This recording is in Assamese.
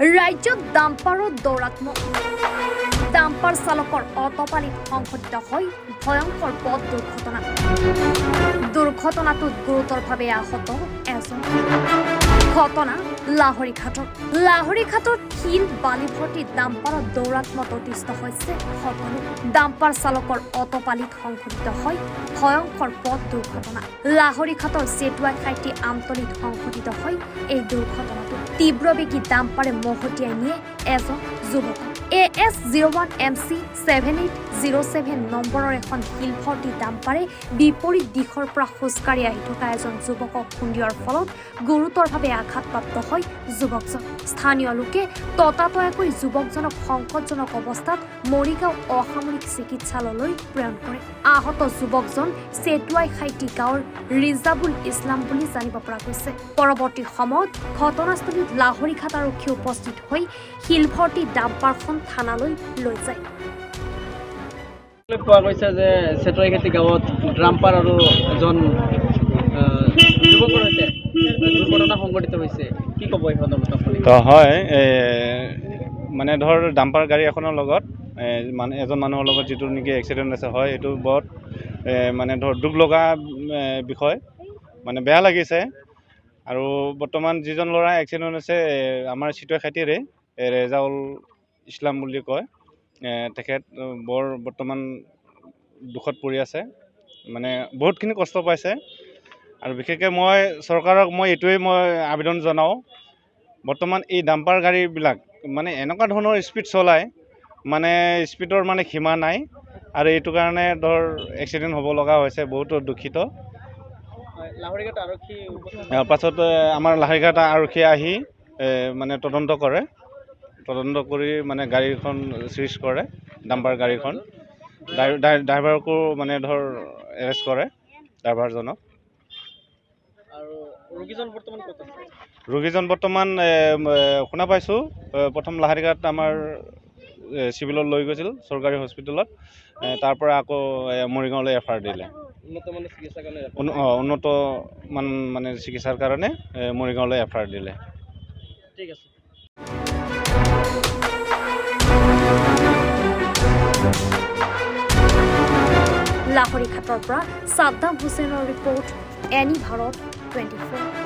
ৰাজ্যত ডাম্পাৰৰ দৌৰাত্মক ডাম্পাৰ চালকৰ অটপালিত সংঘটিত হয় ভয়ংকৰ পথ দুৰ্ঘটনাটোত গুৰুতৰভাৱে আহত এজন ঘটনা লাহৰীঘাটত শিল বালি ভৰ্তি ডাম্পাৰত দৌৰাত্মত অতিষ্ঠ হৈছে সকলো ডাম্পাৰ চালকৰ অটপালিত সংঘটিত হয় ভয়ংকৰ পথ দুৰ্ঘটনা লাহৰীঘাটৰ চেটুৱাই খাইটি আমতলিত সংঘটিত হয় এই দুৰ্ঘটনাটো তীব্ৰবেগী ডাম্পাৰে মহতিয়াই নিয়ে এজন যুৱক AS01 MC 7807 নম্বৰৰ এখন শিল ভৰ্তি ডাম্পাৰে বিপৰীত দিশৰ পৰা খোজকাঢ়ি আহি থকা এজন যুৱকক খুন্দিওৱাৰ ফলত গুৰুতৰভাৱে আঘাতপ্ৰাপ্ত হয় যুৱকজন স্থানীয় লোকে ততাতয়াকৈ যুৱকজনক সংকটজনক অৱস্থাত মৰিগাঁও অসামৰিক চিকিৎসালয়লৈ প্ৰেৰণ কৰে আহত যুৱকজন চেটুৱাই খাইটি গাঁৱৰ ৰিজাবুল ইছলাম বুলি জানিব পৰা গৈছে পৰৱৰ্তী সময়ত ঘটনাস্থলীত লাহৰীঘাট আৰক্ষী উপস্থিত হৈ শিল ভৰ্তি ডাম্পাৰখন থানালৈ লৈ যায় পোৱা গৈছে যে চেটুৱাইখাটি গাঁৱত ডাম্পাৰ আৰু এজন যুৱকৰ সৈতে দুৰ্ঘটনা সংঘটিত হৈছে কি ক'ব এই সন্দৰ্ভত তো হয় মানে ধৰ ডাম্পাৰ গাড়ী এখনৰ লগত মানে এজন মানুহৰ লগত যিটো নেকি এক্সিডেণ্ট আছে হয় এইটো বহুত মানে ধৰ দুখ লগা বিষয় মানে বেয়া লাগিছে আৰু বৰ্তমান যিজন ল'ৰা এক্সিডেণ্ট হৈছে আমাৰ চেটুৱাইখাটিৰে ৰেজাউল ইছলাম বুলি কয় তেখেত বৰ বৰ্তমান দুখত পৰি আছে মানে বহুতখিনি কষ্ট পাইছে আৰু বিশেষকৈ মই চৰকাৰক এইটোৱেই আবেদন জনাওঁ বৰ্তমান এই ডাম্পাৰ গাড়ীবিলাক মানে এনেকুৱা ধৰণৰ স্পীড চলায় মানে স্পীডৰ মানে সীমা নাই আৰু এইটো কাৰণে ধৰ এক্সিডেণ্ট হ'ব লগা হৈছে বহুতো দুখিত লাহৰীঘাট আৰক্ষী পাছত আমাৰ লাহৰীঘাট আৰক্ষীয়ে আহি মানে তদন্ত কৰি মানে গাড়ীখন চিজ কৰে ডাম্পাৰ গাড়ীখন ড্ৰাইভাৰকো মানে ধৰ এৰেষ্ট কৰে ড্ৰাইভাৰজনক আৰু ৰোগীজন বৰ্তমান ক'ত আছে ৰোগীজন বৰ্তমান শুনা পাইছোঁ প্ৰথম লাহৰীঘাট আমাৰ চিভিলত লৈ গৈছিল চৰকাৰী হস্পিটেলত তাৰ পৰা আকৌ মৰিগাঁৱলৈ এফাৰ দিলে উন্নত মানে চিকিৎসাৰ কাৰণে মৰিগাঁৱলৈ এফাৰ দিলে ঠিক আছে লাহৰীঘাটৰ পৰা সাদ্দাম হুছেইনৰ ৰিপৰ্ট এনি ভাৰত 24